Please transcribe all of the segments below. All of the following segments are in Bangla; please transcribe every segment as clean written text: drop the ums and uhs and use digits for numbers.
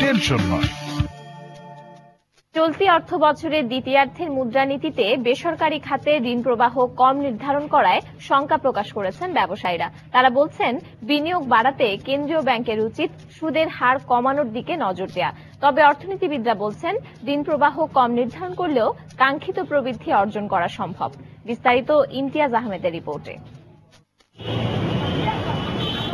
টেনশন নয়। চলতি অর্থ বছরের দ্বিতীয়ার্ধের মুদ্রানীতিতে বেসরকারি খাতে ঋণ প্রবাহ কম নির্ধারণ করায় শঙ্কা প্রকাশ করেছেন ব্যবসায়ীরা। তারা বলছেন, বিনিয়োগ বাড়াতে কেন্দ্রীয় ব্যাংকের উচিত সুদের হার কমানোর দিকে নজর দেয়া। তবে অর্থনীতিবিদরা বলছেন, ঋণ প্রবাহ কম নির্ধারণ করলেও কাঙ্ক্ষিত প্রবৃদ্ধি অর্জন করা সম্ভব। বিস্তারিত ইমতিয়াজ আহমেদের রিপোর্টে।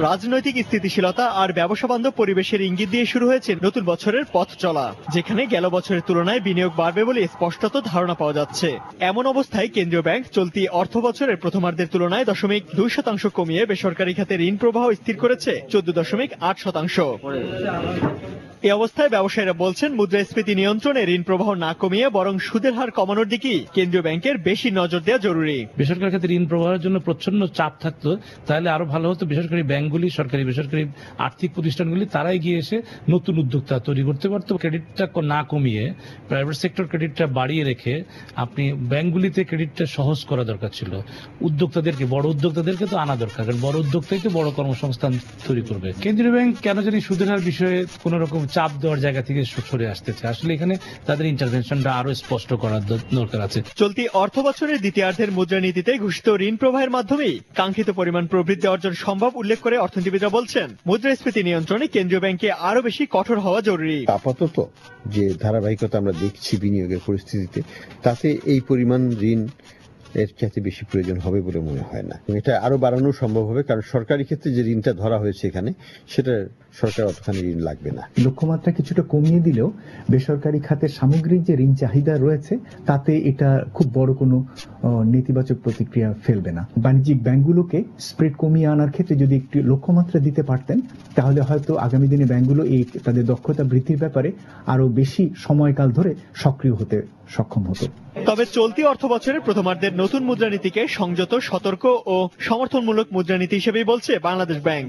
রাজনৈতিক স্থিতিশীলতা আর ব্যবসা বান্ধব পরিবেশের ইঙ্গিত দিয়ে শুরু হয়েছে নতুন বছরের পথ চলা, যেখানে গেল বছরের তুলনায় বিনিয়োগ বাড়বে বলে স্পষ্টত ধারণা পাওয়া যাচ্ছে। এমন অবস্থায় কেন্দ্রীয় ব্যাংক চলতি অর্থ বছরের প্রথমার্ধের তুলনায় 0.2% কমিয়ে বেসরকারি খাতে ঋণ প্রবাহ স্থির করেছে 14.8%। এই অবস্থায় ব্যবসায়ীরা বলছেন, মুদ্রাস্ফীতি নিয়ন্ত্রণে ঋণ প্রবাহ না কমিয়ে বরং সুদের হার কমানোর দিকেই কেন্দ্রীয় ব্যাংকের বেশি নজর দেওয়া জরুরি। বেসরকারি খাতে ঋণ প্রবাহের জন্য প্রচন্ড চাপ থাকতো, তাহলে আরো ভালো হতো। বেসরকারি ব্যাংকগুলি, সরকারি বেসরকারি আর্থিক প্রতিষ্ঠানগুলি তারাই গিয়ে এসে নতুন উদ্যোক্তা তৈরি করতে পারতো। ক্রেডিটটা না কমিয়ে প্রাইভেট সেক্টর ক্রেডিটটা বাড়িয়ে রেখে আপনি ব্যাংকগুলিতে ক্রেডিটটা সহজ করা দরকার ছিল। উদ্যোক্তাদেরকে, বড় উদ্যোক্তাদেরকে তো আনা দরকার, কারণ বড় উদ্যোক্তাই তো বড় কর্মসংস্থান তৈরি করবে। কেন্দ্রীয় ব্যাংক কেন জানি সুদের হার বিষয়ে কোন রকম চাপ দেওয়ার জায়গা থেকে সরে আসতেছে। আসলে এখানে তাদের ইন্টারভেনশনটা আরো স্পষ্ট করার দরকার আছে। চলতি অর্থ বছরের দ্বিতীয়ার্ধের মুদ্রানীতিতে ঘোষিত ঋণ প্রবাহের মাধ্যমেই কাঙ্ক্ষিত পরিমাণ প্রবৃদ্ধি অর্জন সম্ভব উল্লেখ করে অর্থনীতিবিদরা বলছেন, মুদ্রাস্ফীতি নিয়ন্ত্রণে কেন্দ্রীয় ব্যাংকে আরো বেশি কঠোর হওয়া জরুরি। আপাতত যে ধারাবাহিকতা আমরা দেখছি বিনিয়োগের পরিস্থিতিতে, তাতে এই পরিমাণ ঋণ এর চাইতে বেশি প্রয়োজন হবে বলে মনে হয় না। এটা আরো বাড়ানো সম্ভব হবে, কারণ সরকারি ক্ষেত্রে যে ঋণটা ধরা হয়েছে এখানে, সেটা সরকার অতখানি ঋণ লাগবে না। লক্ষ্যমাত্রা কিছুটা কমিয়ে দিলেও বেসরকারি খাতের সামগ্রিক যে ঋণ চাহিদা রয়েছে, তাতে এটা খুব বড় কোনো নেতিবাচক প্রতিক্রিয়া ফেলবে না। বাণিজ্যিক ব্যাংকগুলোকে স্প্রেড কমিয়ে আনার ক্ষেত্রে যদি একটু লক্ষ্যমাত্রা দিতে পারতেন, তাহলে হয়তো আগামী দিনে ব্যাংকগুলো এই তাদের দক্ষতা বৃদ্ধির ব্যাপারে আরো বেশি সময়কাল ধরে সক্রিয় হতে সক্ষম হতো। তবে চলতি অর্থ বছরের প্রথমার্ধের নতুন মুদ্রানীতিকে সংযত, সতর্ক ও সমর্থনমূলক মুদ্রানীতি হিসেবেই বলছে বাংলাদেশ ব্যাংক।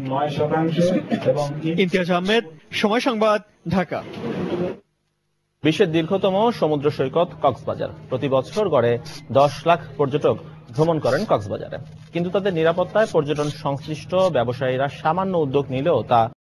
ইমতিয়াজ আহমেদ, সময় সংবাদ, ঢাকা। বিশ্বের দীর্ঘতম সমুদ্র সৈকত কক্সবাজার। প্রতি বছর গড়ে 10 লাখ পর্যটক ভ্রমণ করেন কক্সবাজারে, কিন্তু তাদের নিরাপত্তায় পর্যটন সংশ্লিষ্ট ব্যবসায়ীরা সামান্য উদ্যোগ নিলেও তা